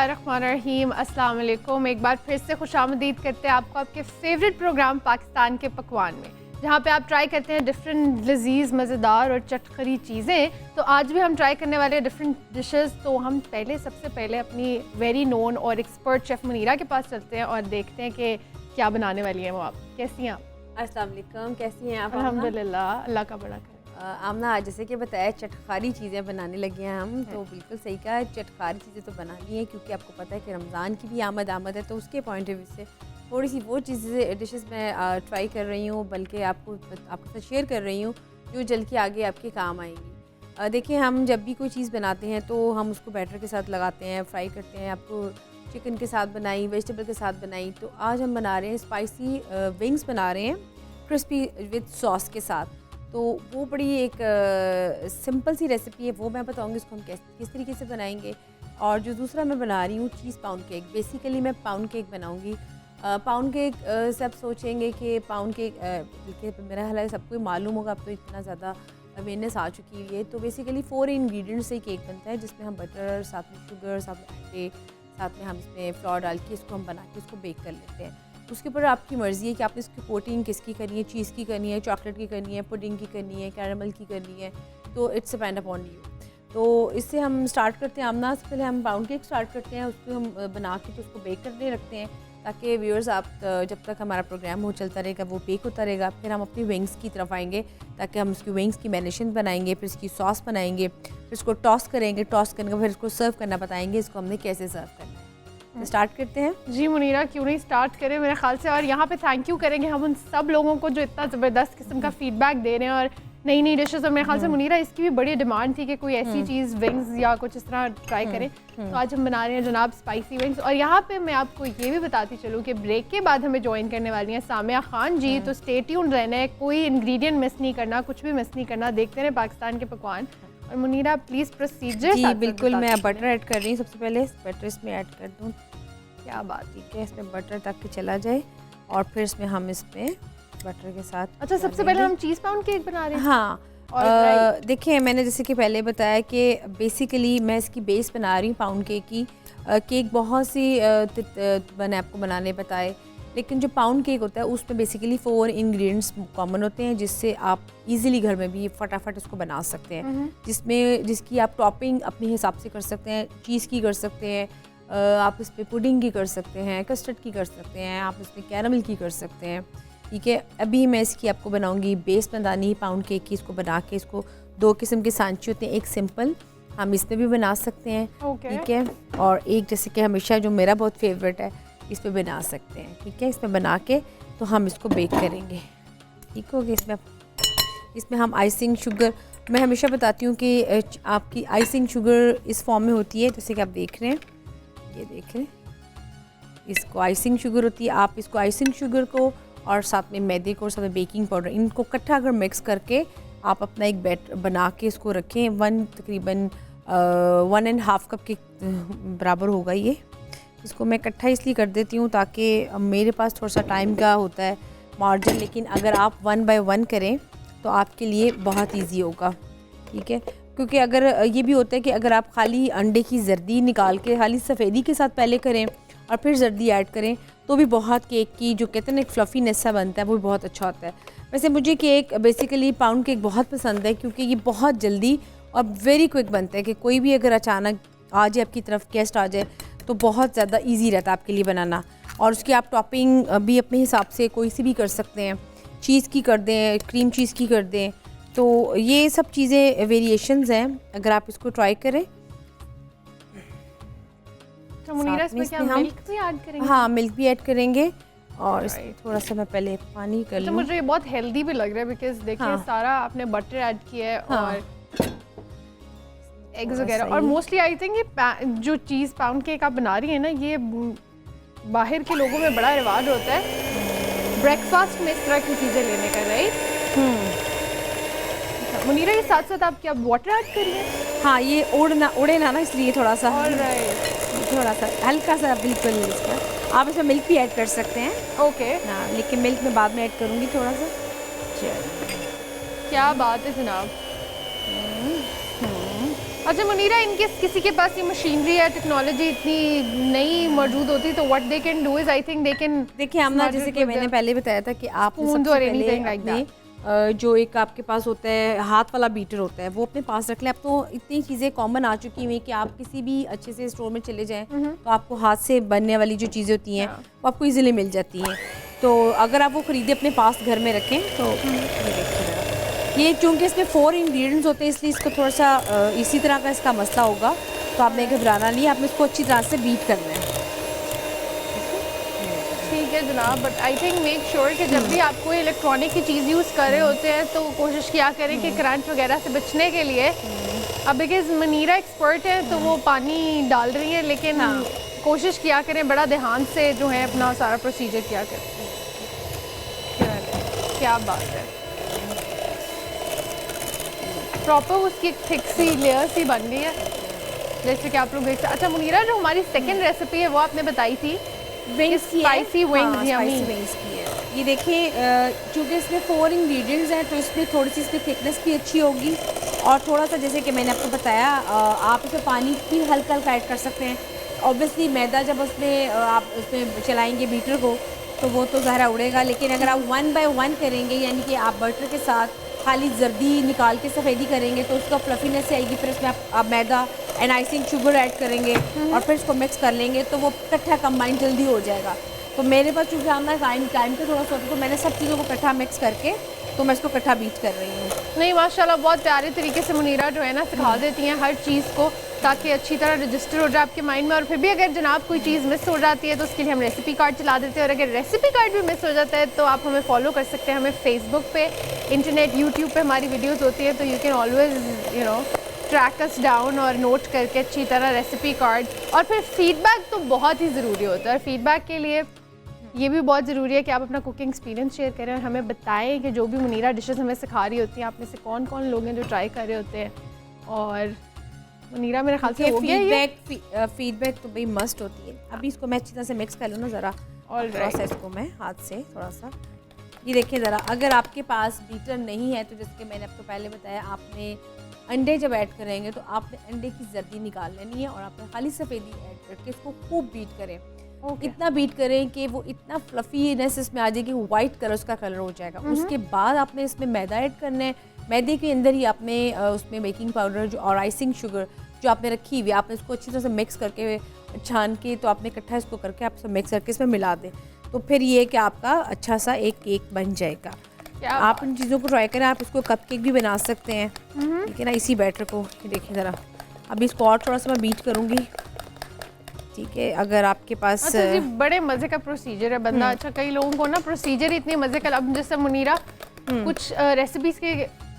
बिस्मिल्लाहिर्रहमानिर्रहीम, अस्सलाम वालेकुम। एक बार फिर से खुशामदीद करते हैं आपको आपके फेवरेट प्रोग्राम पाकिस्तान के पकवान में, जहाँ पे आप ट्राई करते हैं डिफरेंट लजीज, मज़ेदार और चटखरी चीज़ें। तो आज भी हम ट्राई करने वाले डिफरेंट डिशेस। तो हम सबसे पहले अपनी वेरी नोन और एक्सपर्ट शेफ़ मुनीरा के पास चलते हैं और देखते हैं कि क्या बनाने वाली हैं वो। आप कैसी हैं? अस्सलाम वालेकुम, कैसी हैं आप? अल्हम्दुलिल्लाह, अल्लाह का बड़ा करे। आमना, आज जैसे कि बताया चटखारी चीज़ें बनाने लगी हैं हम, तो बिल्कुल सही कहा, चटखारी चीज़ें तो बनानी है क्योंकि आपको पता है कि रमज़ान की भी आमद है, तो उसके पॉइंट ऑफ व्यू से थोड़ी सी वो चीज़ें डिशेस मैं ट्राई कर रही हूँ, बल्कि आपके साथ शेयर कर रही हूँ जो जल के आगे आपके काम आएंगी। देखिए, हम जब भी कोई चीज़ बनाते हैं तो हम उसको बैटर के साथ लगाते हैं, फ्राई करते हैं। आपको चिकन के साथ बनाई, वेजिटेबल के साथ बनाई, तो आज हम बना रहे हैं स्पाइसी विंग्स बना रहे हैं क्रिस्पी विद सॉस के साथ। तो वो बड़ी एक सिंपल सी रेसिपी है, वो मैं बताऊंगी उसको हम किस तरीके से बनाएंगे। और जो दूसरा मैं बना रही हूँ चीज़ पाउंड केक। बेसिकली मैं पाउंड केक बनाऊंगी। पाउंड केक सब सोचेंगे कि पाउंड केक, बल्कि मेरा हाल है सबको मालूम होगा, अब तो इतना ज़्यादा अवेयरनेस आ चुकी हुई है। तो बेसिकली 4 इंग्रेडिएंट्स से केक बनता है, जिसमें हम बटर, साथ में शुगर, साथ में अंडे, साथ में हम इसमें फ्लोर डाल के इसको हम बना के इसको बेक कर लेते हैं। उसके ऊपर आपकी मर्ज़ी है कि आपने इसकी कोटिंग किसकी करनी है, चीज़ की करनी है, चॉकलेट की करनी है, पुडिंग की करनी है, कैरामल की करनी है, तो इट्स डिपेंड अपॉन यू। तो इससे हम स्टार्ट करते हैं। आमना से पहले हम पाउंड केक स्टार्ट करते हैं, उसको हम बना के तो उसको बेक करने रखते हैं, ताकि व्यूअर्स आप जब तक हमारा प्रोग्राम हो चलता रहेगा वो बेक होता रहेगा। फिर हम अपनी विंग्स की तरफ आएंगे, ताकि हम उसकी विंग्स की मैरिनेशन बनाएंगे, फिर इसकी सॉस बनाएंगे, फिर इसको टॉस करेंगे, टॉस करने के फिर इसको सर्व करना बताएंगे, इसको हमने कैसे सर्व करना है। स्टार्ट करते हैं। जी मुनीरा, क्यों नहीं स्टार्ट करें मेरे ख्याल से। और यहाँ पे थैंक यू करेंगे हम उन सब लोगों को जो इतना ज़बरदस्त किस्म का फीडबैक दे रहे हैं और नई नई डिशेस। और मेरे ख्याल से मुनीरा, इसकी भी बड़ी डिमांड थी कि कोई ऐसी चीज़ विंग्स या कुछ इस तरह ट्राई करें। तो आज हम बना रहे हैं जनाब स्पाइसी विंग्स। और यहाँ पे मैं आपको ये भी बताती चलूँ कि ब्रेक के बाद हमें ज्वाइन करने वाली हैं सामिया खान जी। तो स्टे ट्यून्ड रहना है, कोई इंग्रेडिएंट मिस नहीं करना, कुछ भी मिस नहीं करना। देखते रहे पाकिस्तान के पकवान। और मुनीरा प्लीज़ प्रोसीजर। जी बिल्कुल, मैं बटर ऐड कर रही हूँ। सबसे पहले बटर इसमें ऐड कर दूँ। क्या बात, ठीक है, इसमें बटर तक के चला जाए और फिर इसमें हम इसमें बटर के साथ। अच्छा, सबसे पहले हम चीज़ पाउंड केक बना रहे हैं। हाँ, देखिए, मैंने जैसे कि पहले बताया कि बेसिकली मैं इसकी बेस बना रही हूँ पाउंड केक की। केक बहुत सी मैंने आपको बनाने बताए, लेकिन जो पाउंड केक होता है उसमें बेसिकली 4 इंग्रेडिएंट्स कॉमन होते हैं, जिससे आप इजीली घर में भी फटाफट उसको बना सकते हैं। जिसकी आप टॉपिंग अपने हिसाब से कर सकते हैं। चीज़ की कर सकते हैं, आप इस पर पुडिंग की कर सकते हैं, कस्टर्ड की कर सकते हैं, आप इसमें कैरामल की कर सकते हैं। ठीक है, अभी मैं इसकी आपको बनाऊंगी बेस बनानी पाउंड केक की। इसको बना के इसको 2 किस्म के सांचे होते हैं, एक सिंपल हम इसमें भी बना सकते हैं, ठीक है, और एक जैसे कि हमेशा जो मेरा बहुत फेवरेट है इस पर बना सकते हैं। ठीक है, इसमें बना के तो हम इसको बेक करेंगे। ठीक हो गया। इसमें हम आइसिंग शुगर, मैं हमेशा बताती हूँ कि आपकी आइसिंग शुगर इस फॉर्म में होती है, जैसे कि आप देख रहे हैं, ये देख रहे हैं, इसको आइसिंग शुगर होती है। आप इसको आइसिंग शुगर को और साथ में मैदे को और साथ में बेकिंग पाउडर, इनको इकट्ठा अगर मिक्स करके आप अपना एक बैटर बना के इसको रखें, तकरीबन 1.5 कप के बराबर होगा ये। इसको मैं इकट्ठा इसलिए कर देती हूँ ताकि मेरे पास थोड़ा सा टाइम का होता है मार्जिन, लेकिन अगर आप 1 बाय 1 करें तो आपके लिए बहुत ईजी होगा। ठीक है, क्योंकि अगर ये भी होता है कि अगर आप खाली अंडे की जर्दी निकाल के खाली सफ़ेदी के साथ पहले करें और फिर जर्दी ऐड करें तो भी बहुत केक की जो कहते हैं ना एक फ्लफ़ीनेस सा बनता है, वो बहुत अच्छा होता है। वैसे मुझे केक बेसिकली पाउंड केक बहुत पसंद है, क्योंकि ये बहुत जल्दी और वेरी क्विक बनता है कि कोई भी अगर अचानक आ जाए आपकी तरफ, गेस्ट आ जाए, तो बहुत ज़्यादा ईजी रहता है आपके लिए बनाना। और उसकी आप टॉपिंग भी अपने हिसाब से कोई सी भी कर सकते हैं, चीज़ की कर दें, क्रीम चीज़ की कर दें। तो ये सब चीज़ें वेरिएशंस हैं, अगर आप इसको ट्राई करें। तो मुनीरा, इसमें क्या मिल्क भी ऐड करेंगे? हाँ, मिल्क भी ऐड करेंगे और इसमें थोड़ा सा मैं पहले पानी कर लूँ। तो मुझे ये बहुत हेल्दी भी लग रहा है, बिकॉज देखिए सारा आपने बटर ऐड किया है और एग्स वगैरह। और मोस्टली आई थिंक ये जो चीज़ पाउंड केक आप बना रही है ना, ये बाहर के लोगों में बड़ा रिवाज होता है ब्रेकफास्ट में इस तरह की चीज़ें लेने का, राइट? मुनीरा, ये साथ साथ आप क्या वाटर ऐड करिए? हाँ, ये उड़े ना इसलिए थोड़ा सा, थोड़ा सा हल्का सा बिल्कुल इसका। आप इसमें मिल्क भी ऐड कर सकते हैं। ओके। हाँ, लेकिन मिल्क में बाद में ऐड करूँगी थोड़ा सा। क्या बात है जनाब। अच्छा मुनीरा, इनके किसी के पास ये मशीनरी या टेक्नोलॉजी इतनी नई मौजूद होती तो what they can do is I think they can, देखिए हमने जैसे कि मैंने पहले बताया था कि आप Spoons or anything like that. जो एक आपके पास होता है हाथ वाला बीटर होता है वो अपने पास रख लें। अब तो इतनी चीज़ें कॉमन आ चुकी हुई कि आप किसी भी अच्छे से स्टोर में चले जाएं तो आपको हाथ से बनने वाली जो चीज़ें होती हैं वो आपको इजीली मिल जाती हैं। तो अगर आप वो ख़रीदे अपने पास घर में रखें तो ये चूँकि इसमें 4 इंग्रेडिएंट्स होते हैं इसलिए इसको थोड़ा सा इसी तरह का इसका मसला होगा, तो आपने घबराना नहीं, आपने इसको अच्छी तरह से बीट करना है। ठीक है जनाब, but I think make sure कि जब भी आप कोई इलेक्ट्रॉनिक की चीज़ यूज़ कर रहे होते हैं तो कोशिश किया करें कि करंट वगैरह से बचने के लिए, अब बिकॉज मनीरा एक्सपर्ट है तो वो पानी डाल रही है, लेकिन कोशिश किया करें बड़ा ध्यान से जो है अपना सारा प्रोसीजर किया करें। क्या बात है, प्रॉपर उसकी थिक सी लेयर सी बन गई है जैसे कि आप लोग देख सकते। अच्छा मुनीरा, जो हमारी सेकंड रेसिपी है वो आपने बताई थी विंग्स की स्पाइसी विंग्स, स्पाइसी विंग्स की है। ये देखिए चूँकि इसमें 4 इंग्रेडिएंट्स हैं तो इसमें थोड़ी सी इसकी थिकनेस भी अच्छी होगी और थोड़ा सा जैसे कि मैंने आपको बताया आप इसमें पानी भी हल्का हल्का ऐड कर सकते हैं। ऑब्वियसली मैदा जब उसमें आप उसमें चलाएंगे बीटर को तो वो तो ज़ाहिर उड़ेगा, लेकिन अगर आप 1 बाय 1 करेंगे यानी कि आप बटर के साथ खाली जर्दी निकाल के सफ़ेदी करेंगे तो उसका फ्लफीनेस आएगी, फिर उसमें आप मैदा एंड आइसिंग शुगर ऐड करेंगे और फिर इसको मिक्स कर लेंगे तो वो इकट्ठा कंबाइन जल्दी हो जाएगा। तो मेरे पास चूँकि हमारा टाइम का थोड़ा सा होता है तो मैंने सब चीज़ों को इकट्ठा मिक्स करके तो मैं इसको इकट्ठा बीट कर रही हूँ। नहीं माशाल्लाह, बहुत प्यारे तरीके से मुनीरा जो है ना सिखा देती हैं हर चीज़ को ताकि अच्छी तरह रजिस्टर हो जाए आपके माइंड में। और फिर भी अगर जनाब कोई चीज़ मिस हो जाती है तो उसके लिए हम रेसिपी कार्ड चला देते हैं, और अगर रेसिपी कार्ड भी मिस हो जाता है तो आप हमें फॉलो कर सकते हैं, हमें फेसबुक पे, इंटरनेट, यूट्यूब पे हमारी वीडियोज़ होती है तो you can always track us down और नोट करके अच्छी तरह रेसिपी कार्ड। और फिर फीडबैक तो बहुत ही ज़रूरी होता है, और फीडबैक के लिए ये भी बहुत ज़रूरी है कि आप अपना कुकिंग एक्सपीरियंस शेयर करें और हमें बताएं कि जो भी मुनीरा डिशेस हमें सिखा रही होती हैं आप में से कौन कौन लोग हैं जो ट्राई कर रहे होते हैं। और मुनीरा मेरे ख्याल से हो गया ये फीडबैक तो भाई मस्ट होती है। अभी इसको मैं अच्छी तरह से मिक्स कर लूँ ना ज़रा, और प्रोसेस को मैं हाथ से थोड़ा सा, ये देखिए ज़रा, अगर आपके पास बीटर नहीं है तो जैसे कि मैंने आपको पहले बताया आपने अंडे जब ऐड करेंगे तो आपने अंडे की जर्दी निकाल लेनी है और आपने खाली सफ़ेदी ऐड करके इसको खूब बीट करें। इतना बीट करें कि वो इतना फ्लफीनेस इसमें आ जाएगी, वाइट कलर उसका कलर हो जाएगा। उसके बाद आपने इसमें मैदा ऐड करना है, मैदे के अंदर ही आपने उसमें बेकिंग पाउडर जो और आइसिंग शुगर जो आपने रखी हुई आपने इसको अच्छी तरह से मिक्स करके छान के तो आपने इकट्ठा इसको करके आप सब मिक्स करके इसमें मिला दें, तो फिर ये कि आपका अच्छा सा एक केक बन जाएगा। आप इन चीज़ों को ट्राई करें, आप इसको कप केक भी बना सकते हैं, ठीक है ना, इसी बैटर को। देखिए ज़रा अभी इसको और थोड़ा सा मैं बीट करूँगी, ठीक है। अगर आपके पास अच्छा जी, बड़े मज़े का प्रोसीजर है बंदा। अच्छा कई लोगों को ना प्रोसीजर इतने मज़े का, अब जैसे मुनीरा कुछ रेसिपीज़ के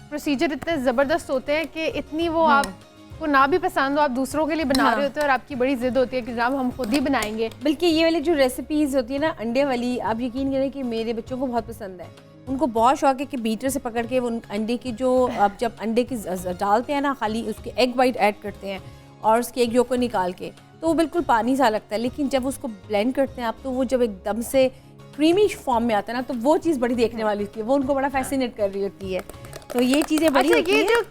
प्रोसीजर इतने ज़बरदस्त होते हैं कि इतनी वो आपको ना भी पसंद हो, आप दूसरों के लिए बना रहे होते हैं और आपकी बड़ी ज़िद होती है कि जनाब हम खुद ही बनाएंगे। बल्कि ये वाली जो रेसिपीज़ होती है ना अंडे वाली, आप यकीन करें कि मेरे बच्चों को बहुत पसंद है। उनको बहुत शौक है कि बीटर से पकड़ के वो अंडे की जो आप जब अंडे की डालते हैं ना, खाली उसके एग वाइट ऐड करते हैं और उसके एग योक को निकाल के तो वो बिल्कुल पानी सा लगता है, लेकिन जब उसको ब्लेंड करते हैं आप तो वो जब एकदम से क्रीमी फॉर्म में आता है ना तो वो चीज़ बड़ी देखने वाली होती है, वो उनको बड़ा फैसिनेट कर रही होती है। तो ये चीज़ें बड़ी होती हैं। ये जो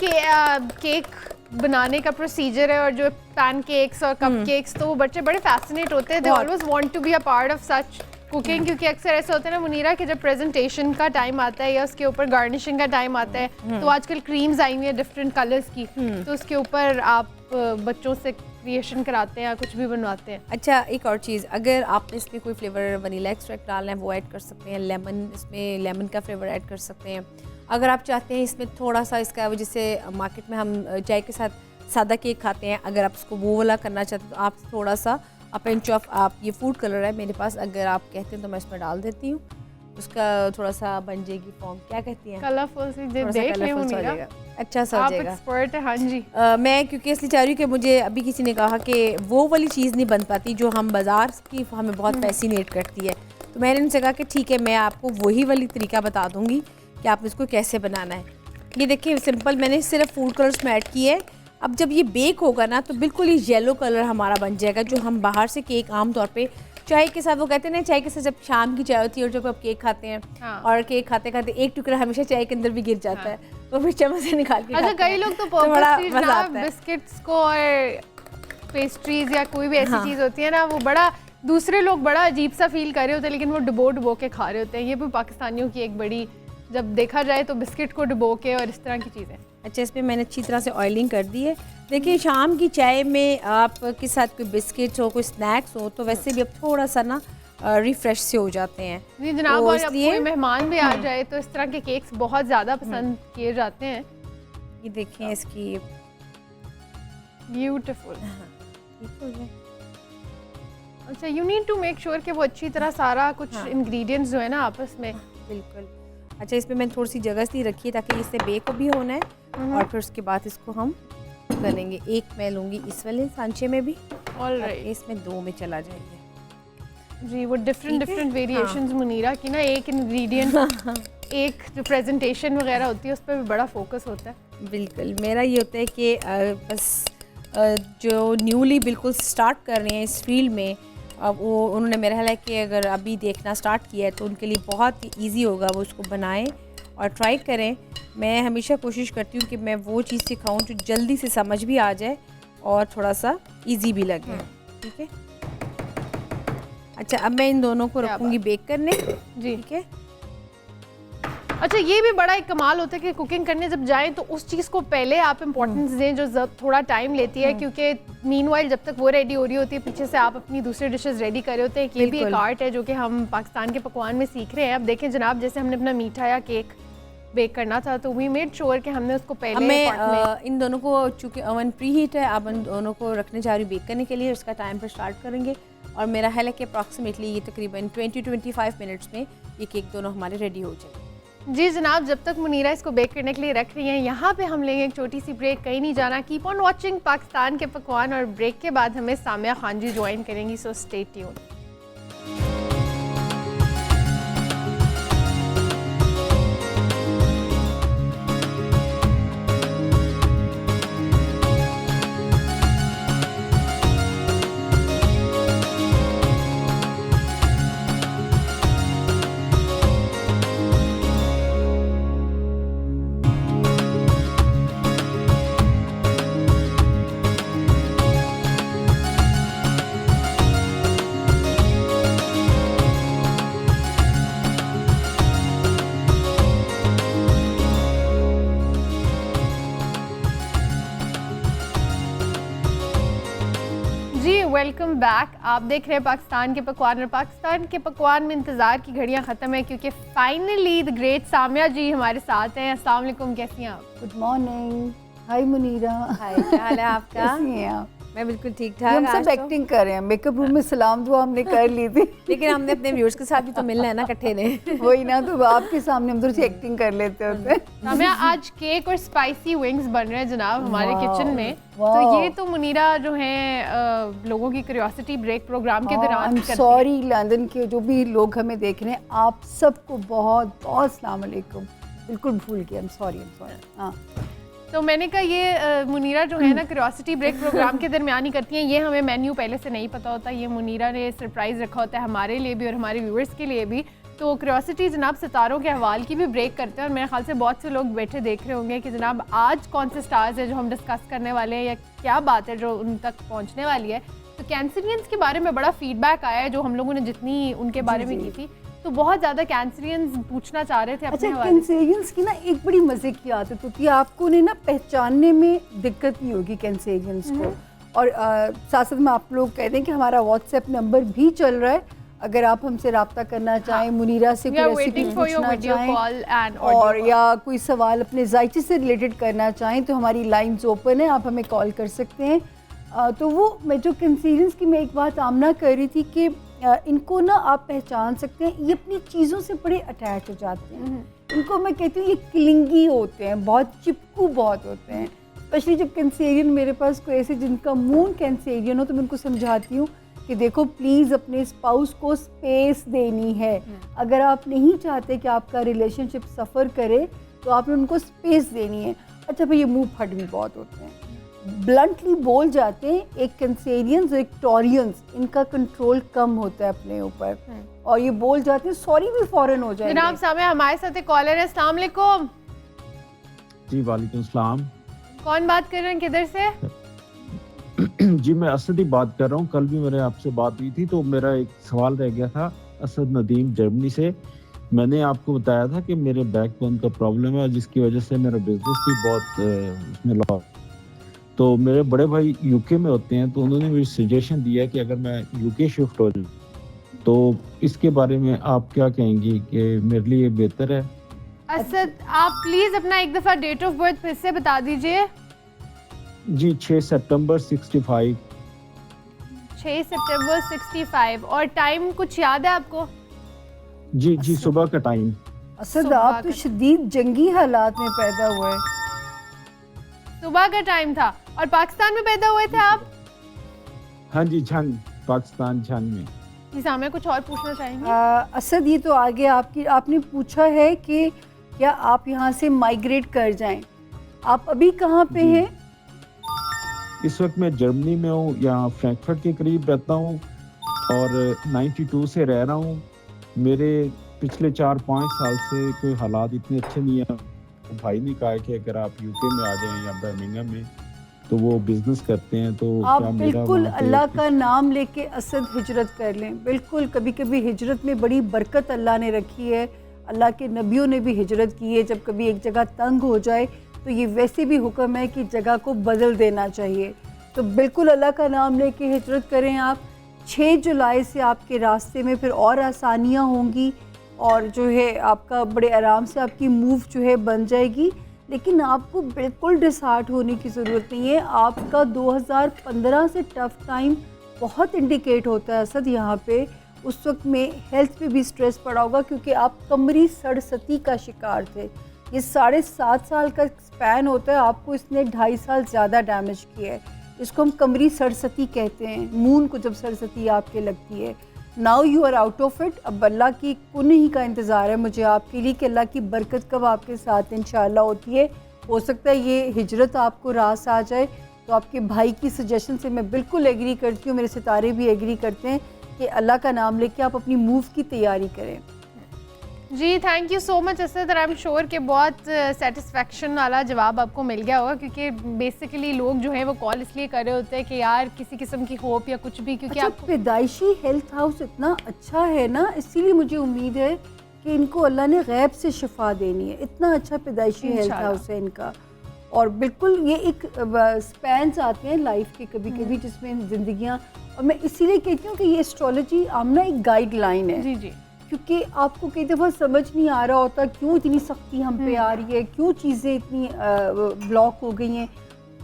केक बनाने का प्रोसीजर है और जो पैन केक्स और कप केक्स, तो वो बच्चे बड़े फैसिनेट होते हैं, they always want to be a part of such cooking, क्योंकि अक्सर ऐसा होता है ना मुनीरा कि जब प्रेजेंटेशन का टाइम आता है या उसके ऊपर गार्निशिंग का टाइम आता है तो आजकल क्रीम्स आई हुई है डिफरेंट कलर्स की, तो उसके ऊपर आप बच्चों से क्रिएशन कराते हैं या कुछ भी बनवाते हैं। अच्छा एक और चीज़, अगर आपने इसमें कोई फ्लेवर वनीला एक्सट्रैक्ट डालना है वो ऐड कर सकते हैं, लेमन, इसमें लेमन का फ्लेवर ऐड कर सकते हैं। अगर आप चाहते हैं इसमें थोड़ा सा इसका, जैसे मार्केट में हम चाय के साथ सादा केक खाते हैं, अगर आप इसको वो वाला करना चाहते हैं तो आप थोड़ा सा पिंच ऑफ, आप ये फूड कलर है मेरे पास, अगर आप कहते हैं तो मैं इसमें डाल देती हूँ, उसका थोड़ा सा बन जाएगी फॉर्म, क्या कहती हैं, कलरफुल सी देख ले मुनीरा, अच्छा सा हो जाएगा। आप एक्सपर्ट हैं। हाँ जी, मैं क्योंकि इसलिए चाह रही हूँ कि मुझे अभी किसी ने कहा कि वो वाली चीज़ नहीं बन पाती जो हम बाज़ार की हमें बहुत फैसिनेट करती है, तो मैंने उनसे कहा कि ठीक है मैं आपको वही वाली तरीका बता दूँगी कि आप इसको कैसे बनाना है। ये देखिए सिंपल, मैंने सिर्फ फूड कलर्स में ऐड किए है। अब जब ये बेक होगा ना तो बिल्कुल ही येलो कलर हमारा बन जाएगा, जो हम बाहर से केक आम तौर पे चाय के साथ, वो कहते हैं ना चाय के साथ जब शाम की चाय होती है और जब आप केक खाते हैं और केक खाते खाते एक टुकड़ा हमेशा चाय के अंदर भी गिर जाता है, वो फिर चम्मच से निकाल के अच्छा, खाते कई हैं। लोग तो बड़ा पर्पसली मजा ना आता है। बिस्किट्स को और पेस्ट्रीज या कोई भी ऐसी हाँ। चीज़ होती है ना, वो बड़ा दूसरे लोग बड़ा अजीब सा फील कर रहे होते हैं, लेकिन वो डुबो के खा रहे होते हैं। ये भी पाकिस्तानियों की एक बड़ी, जब देखा जाए तो बिस्किट को डुबो के और इस तरह की चीज़ें। अच्छा, इसमें मैंने अच्छी तरह से ऑयलिंग कर दी है। देखिए, शाम की चाय में आप के साथ कोई बिस्किट्स हो, कोई स्नैक्स हो, तो वैसे भी अब थोड़ा सा ना रिफ्रेश से हो जाते हैं। जी जनाब, तो और अब इसलिए कोई मेहमान भी आ जाए तो इस तरह के केक्स बहुत ज़्यादा पसंद किए जाते हैं। ये देखें इसकी ब्यूटीफुल। ठीक हो गया। अच्छा, you need to make sure कि वो अच्छी तरह सारा कुछ हाँ। इंग्रेडिएंट्स जो है ना आपस में। बिल्कुल। अच्छा, इसमें मैंने थोड़ी सी जगह सी रखी है ताकि इससे बेक भी होना है और फिर उसके बाद इसको हम करेंगे। एक मैं लूँगी इस वाले सांचे में भी, ऑलराइट। इसमें 2 में चला जाएगा। जी, वो डिफरेंट ठीक है? डिफरेंट वेरिएशंस मुनीरा की ना, एक इंग्रेडिएंट एक जो प्रेजेंटेशन वगैरह होती है उस पर भी बड़ा फोकस होता है। बिल्कुल, मेरा ये होता है कि बस जो न्यूली बिल्कुल स्टार्ट कर रहे हैं इस फील्ड में, अब वो उन्होंने मेरा ख्याल है कि अगर अभी देखना स्टार्ट किया है तो उनके लिए बहुत ईजी होगा, वो उसको बनाएं और ट्राई करें। मैं हमेशा कोशिश करती हूँ कि मैं वो चीज़ सिखाऊं जो जल्दी से समझ भी आ जाए और थोड़ा सा इजी भी लगे। ठीक है। अच्छा, अब मैं इन दोनों को क्या रखूँगी बेक करने। जी। ठीक है। अच्छा, ये भी बड़ा एक कमाल होता है कि कुकिंग करने जब जाएं तो उस चीज़ को पहले आप इम्पोर्टेंस दें जो थोड़ा टाइम लेती है, क्योंकि मीनवाइल जब तक वो रेडी हो रही होती है पीछे से आप अपनी दूसरी डिशेस रेडी कर रहे होते हैं। ये भी एक बिल्कुल। आर्ट है जो कि हम पाकिस्तान के पकवान में सीख रहे हैं। अब देखें जनाब, जैसे हमने अपना मीठा या केक बेक करना था तो वी मेड श्योर कि हमने उसको पहले हमें इन दोनों को, चूँकि ओवन प्री हीट है, अब इन दोनों को रखने जा रही हूँ बेक करने के लिए। उसका टाइम पर स्टार्ट करेंगे और मेरा ख्याल है कि अप्रॉक्सीमेटली ये तकरीबन 20-25 मिनट्स में ये केक दोनों हमारे रेडी हो जाएंगे। जी जनाब, जब तक मुनीरा इसको बेक करने के लिए रख रही हैं, यहाँ पे हम लेंगे एक छोटी सी ब्रेक। कहीं नहीं जाना, कीप ऑन वॉचिंग पाकिस्तान के पकवान। और ब्रेक के बाद हमें सामिया खान जी ज्वाइन करेंगी, so stay tune. Welcome back. आप देख रहे हैं पाकिस्तान के पकवान, और पाकिस्तान के पकवान में इंतज़ार की घड़ियां ख़त्म है क्योंकि finally the great Samiya ji हमारे साथ हैं। अस्सलाम वालेकुम, कैसी हैं आप? Good morning. Hi Munira. Hi, क्या हाल है आपका? कैसी हैं आप? मैं बिल्कुल ठीक ये हम ठाक। सब एक्टिंग कर रहे हैं, मेकअप रूम में सलाम दुआ हमने कर ली थी लेकिन हमने अपने व्यूअर्स के साथ भी तो मिलना है ना, इकट्ठे ने। वही ना, तो आपके सामने हम थोड़ी सी एक्टिंग कर लेते होते हैं। सामिया, आज केक और स्पाइसी विंग्स बन रहे हैं जनाब हमारे वाह, किचन में। वाह। तो ये तो मुनीरा जो है लोगों की क्यूरियोसिटी ब्रेक प्रोग्राम के दौरान करती है। सॉरी लंदन के जो भी लोग हमें देख रहे हैं, आप सबको बहुत बहुत अस्सलाम वालेकुम। बिल्कुल भूल गया, आई एम सॉरी। हाँ, तो मैंने कहा ये मुनीरा जो है ना क्यूरियोसिटी ब्रेक प्रोग्राम के दरमियान ही करती हैं। ये हमें मेन्यू पहले से नहीं पता होता, ये मुनीरा ने सरप्राइज़ रखा होता है हमारे लिए भी और हमारे व्यूअर्स के लिए भी। तो क्यूरियोसिटी जनाब सितारों के अहवाल की भी ब्रेक करते हैं, और मेरे ख्याल से बहुत से लोग बैठे देख रहे होंगे कि जनाब आज कौन से स्टार्स हैं जो हम डिस्कस करने वाले हैं, या क्या बात है जो उन तक पहुँचने वाली है। तो कैंसरियंस के बारे में बड़ा फीडबैक आया है जो हम लोगों ने जितनी उनके बारे में की थी, तो बहुत ज़्यादा कैंसरियंस पूछना चाह रहे थे अपने अच्छा, हवाले से। कैंसेरियंस की ना एक बड़ी मज़े की आदत होती है, आपको उन्हें ना पहचानने में दिक्कत नहीं होगी कैंसेरियंस को। और साथ साथ में आप लोग कह दें कि हमारा व्हाट्सएप नंबर भी चल रहा है, अगर आप हमसे रब्ता करना चाहें, मुनीरा से कोई रेसिपी पूछना चाहें और या कोई सवाल अपने जायचे से रिलेटेड करना चाहें तो हमारी लाइंस ओपन है, आप हमें कॉल कर सकते हैं। तो वो मैं जो कैंसेरियंस की मैं एक बात आमना कर रही थी कि इनको ना आप पहचान सकते हैं, ये अपनी चीज़ों से बड़े अटैच हो जाते हैं। इनको मैं कहती हूँ ये क्लिंगी होते हैं, बहुत चिपकू बहुत होते हैं। स्पेशली जब कैंसेरियन मेरे पास कोई ऐसे जिनका मून कैंसेरियन हो तो मैं उनको समझाती हूँ कि देखो प्लीज़ अपने स्पाउस को स्पेस देनी है। अगर आप नहीं चाहते कि आपका रिलेशनशिप सफ़र करे तो आपने उनको स्पेस देनी है। अच्छा भाई, ये मुँह फट भी बहुत होते हैं, ब्लंटली बोल जाते हैं। एक कैंसेरियंस और एक टॉरियंस, इनका कंट्रोल कम होता है अपने ऊपर और ये बोल जाते हैं, सॉरी भी फौरन हो जाएंगे। जनाब सामने हमारे साथ एक कॉलर है। अस्सलाम वालेकुम। जी वालेकुम सलाम। कौन बात कर रहे हैं, किधर से? जी मैं असद ही बात कर रहा हूँ। कल भी मेरे आपसे बात हुई थी तो मेरा एक सवाल रह गया था। असद नदीम जर्मनी से। मैंने आपको बताया था कि मेरे बैकबोन का प्रॉब्लम है जिसकी वजह से मेरा बिजनेस भी बहुत उसमें लॉस। तो मेरे बड़े भाई यूके में होते हैं तो उन्होंने मुझे सजेशन दिया कि अगर मैं यूके शिफ्ट हो जाऊँ तो इसके बारे में आप क्या कहेंगी कि मेरे लिए बेहतर है? असद, आप प्लीज अपना एक दफा डेट ऑफ बर्थ फिर से बता दीजिए। जी 6 सितंबर 65। 6 सितंबर 65। और टाइम कुछ याद है आपको? जी सुबह का टाइम। असद सुबह आप तो का- शदीद जंगी हालात में पैदा हुए। सुबह का टाइम था। और पाकिस्तान में पैदा हुए थे आप? हाँ जी झंग, पाकिस्तान झंग में। जी सामने कुछ और पूछना चाहेंगे? असद ये तो आगे आपने पूछा है कि क्या आप यहाँ से माइग्रेट कर जाएं। आप अभी कहाँ पे जी। हैं? इस वक्त मैं जर्मनी में हूँ, यहाँ फ्रैंकफर्ट के करीब रहता हूँ और 92 से रह रहा हूँ। मेरे पिछले 4-5 साल से कोई हालात इतने अच्छे नहीं है। भाई ने कहा है कि अगर आप यूके में आ जाएं या बर्मिंघम में तो वो बिजनेस करते हैं तो आप क्या मेरा बिल्कुल वहाँ पे अल्लाह का नाम लेके असद हिजरत कर लें। बिल्कुल कभी कभी हिजरत में बड़ी बरकत अल्लाह ने रखी है। अल्लाह के नबियों ने भी हिजरत की है। जब कभी एक जगह तंग हो जाए तो ये वैसे भी हुक्म है कि जगह को बदल देना चाहिए। तो बिल्कुल अल्लाह का नाम लेके हिजरत करें आप। 6 जुलाई से आपके रास्ते में फिर और आसानियाँ होंगी और जो है आपका बड़े आराम से आपकी मूव जो है बन जाएगी। लेकिन आपको बिल्कुल डिसहार्ट होने की ज़रूरत नहीं है। आपका 2015 से टफ़ टाइम बहुत इंडिकेट होता है असद यहाँ पे। उस वक्त में हेल्थ पे भी स्ट्रेस पड़ा होगा क्योंकि आप कमरी सड़सती का शिकार थे। ये 7.5 साल का स्पैन होता है, आपको इसने 2.5 साल ज़्यादा डैमेज किया है। इसको हम कमरी सड़सती कहते हैं, मून को जब सड़सती आपके लगती है। Now you are out of it. अब अल्लाह की कुन ही का इंतज़ार है मुझे आपके लिए कि अल्लाह की बरकत कब आपके साथ इंशाअल्लाह होती है। हो सकता है ये हिजरत आपको रास आ जाए। तो आपके भाई की सजेशन से मैं बिल्कुल एग्री करती हूँ, मेरे सितारे भी एग्री करते हैं कि अल्लाह का नाम लेके आप अपनी मूव की तैयारी करें। जी thank you so much Asad. I am sure कि बहुत सेटिस्फेक्शन वाला जवाब आपको मिल गया होगा क्योंकि बेसिकली लोग जो है वो कॉल इसलिए कर रहे होते हैं कि यार किसी किस्म की होप या कुछ भी, क्योंकि अच्छा, आपको पैदाइशी हेल्थ हाउस इतना अच्छा है ना, इसीलिए मुझे उम्मीद है कि इनको अल्लाह ने गैब से शिफा देनी है। इतना अच्छा पैदाइशी हेल्थ इंशाल्लाह। हाउस है इनका। और बिल्कुल ये एक स्पैन्स आते हैं लाइफ के कभी कभी जिसमें जिंदगियां, और मैं इसीलिए कहती हूँ कि ये एस्ट्रोलॉजी आमना एक गाइडलाइन है। जी जी क्योंकि आपको कई दफ़ा समझ नहीं आ रहा होता क्यों इतनी सख्ती हम पे आ रही है, क्यों चीज़ें इतनी ब्लॉक हो गई हैं।